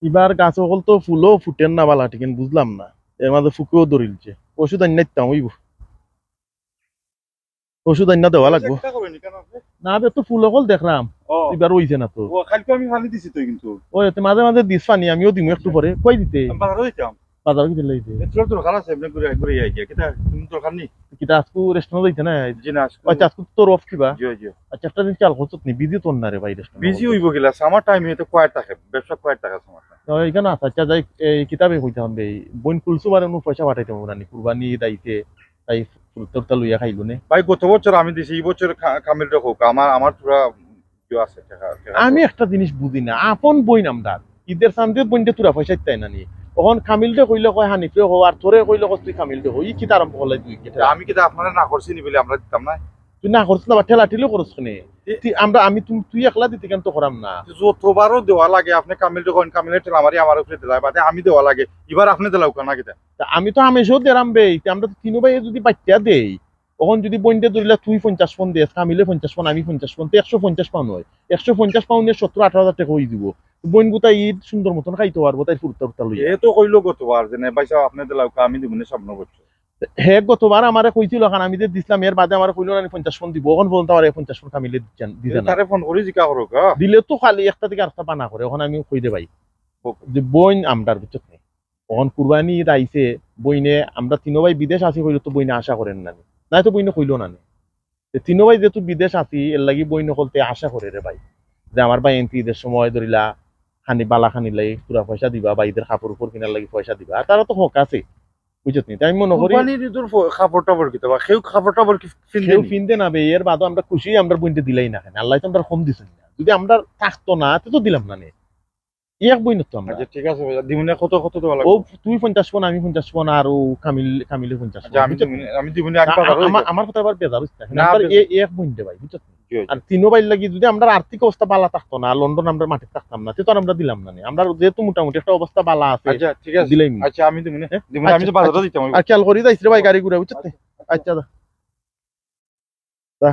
এবার গাছ সকল তো ফুলও ফুটেন না বালা ঠিক বুঝলাম না। এর মাঝে ফুকেও ধরিলছে। ওষুধ আনি নাইতাম হইব, ওষুধ আনি দেওয়া লাগবো। না বে তো ফুল সকল দেখলাম এবার ওইছে না তো। কালকে আমি পানি দিছি তো কিন্তু ওই তো মাঝে মাঝে দিস পানি, আমিও দিমু একটু পরে। কই দিতে বাজারে দিতাম বাজার কি দিলে দিতে তোর দরকার আছে এমনি ঘুরে ঘুরে যাই গিয়া কিতা তুমি দরকার নেই কিটা আজকু রেস্টুরেন্ট দিতে না। জি না আচ্ছা আজকু তোর অফ কিবা। জি জি আচ্ছা একটা দিন চাল করছত নি বিজি তোর না রে ভাই রেস্টুরেন্ট বিজি হইব গেলা আমার টাইমে তো কয়েক টাকা ব্যবসা কয়েক টাকা আমার এখানে আছে। আচ্ছা যাই এই কিতাবে কইতে হবে বইন কুলসু বারে নু পয়সা পাঠাইতে হবে না কুরবানি দাইতে তাই ফুল তোরটা লইয়া খাইলো নে। ভাই গত বছর আমি দিছি এই বছর কামিল রাখো আমার পুরা ইয়ে আছে টাকা আমি একটা জিনিস বুঝি না, আপন বইন আমরা ঈদের সামনে বইনতে তোরা পয়সা তাই না নি তখন কামিলটা কইলে কয় হানিফে হো আর তোরে কইলে কয় তুই কামিলটা হই কি তার আরম্ভ হলাই তুই কেটে আমি কিন্তু আপনারা না করছি নি বলে আমরা দিতাম না তুই না করছিস না ঠেলা ঠেলি করছ নে। আমরা আমি তুমি তুই একলা দিতে কেন তো করাম না। যতবারও দেওয়া লাগে আপনি কামিল যখন কামিলের টেলা মারি আমার উপরে দিলাই বাদে আমি দেওয়া লাগে এবার আপনি দিলাও কেন কিতা তা আমি তো হামেশাও দেরাম বে, আমরা তো তিনো ভাই যদি বাচ্চা দেই তখন যদি বইনটা ধরিলা তুই 50 পন দেস কামিলে 50 পন আমি 50 পন তো 150 পাউন্ড হয়। 150 পাউন্ডের 17-18 হাজার টাকা হয়ে দিব। বইন গুতা ঈদ সুন্দর মতন খাইতে পারবো তাই ফুরতা ফুরতা লইয়া। এ তো কইলো গতবার যে নে পয়সা আপনি দিলাও আমি দিব না স্বপ্ন করছো হে গতবার আমারে কইছিল কারণ আমি যে দিছিলাম এর বাদে আমার কইলো না 50 পন দিব, ওখান পর্যন্ত আমার 50 পন কামিলে দিছে না। তারে ফোন করি জিকা করো গা দিলে তো খালি একটা থেকে আরেকটা বানা করে, ওখানে আমি কই দে ভাই যে বইন আমরার বুঝছত নেই। ওখান কুরবানি ঈদ আইছে বইনে আমরা তিনো ভাই বিদেশ আছি কইলো তো বইনে আশা করেন না নাই তো বইনে কইলো না তিনো ভাই যেহেতু বিদেশ আছি এর লাগি বই নকলতে আশা করে রে ভাই যে আমার ভাই এমপি ঈদের সময় ধরিলা খানি বালা খানি লাগি পুরা পয়সা দিবা বা ঈদের কাপড় উপর কিনার লাগি পয়সা দিবা, আর তারা তো হক আছে বুঝত নি। তাই আমি মনে করি কুরবানির ঈদের কাপড় টাপড় কিতা বা কেউ কাপড় টাপড় কেউ ফিনতে না বে এর বাদও আমরা খুশি আমরা বইনতে দিলাই না কেন আল্লাহ তো আমরা কম দিছেন না, যদি আমরা থাকতো না তো দিলাম না নে এক বই নতো আমরা। আচ্ছা ঠিক আছে ভাই দিমুনে কত কত দেওয়া ও লাগবে তুই 50 পন আমি 50 পন আর ও কামিলে 50 পন। আচ্ছা আমি দিমুনে আমি বাজারে আমার কথা আবার বেজার হইছে না, না এক বইন দে ভাই বুঝছত নি। জি, জি। আর তিনো বাইর লাগি যদি আমরা আর্থিক অবস্থা বালা থাকতো না লন্ডন আমরা মাঠে থাকতাম না তো আমরা দিলাম না আমরা যেহেতু মোটামুটি একটা অবস্থা বালা আছে আচ্ছা ঠিক আছে দিলাই আচ্ছা আমি দিমুনে হ্যাঁ? দিমুনে আমি তো বাজারে দিতাম আর খেয়াল করি যাইছ রে ভাই গাড়ি ঘুরে বুঝছত নি। আচ্ছা দা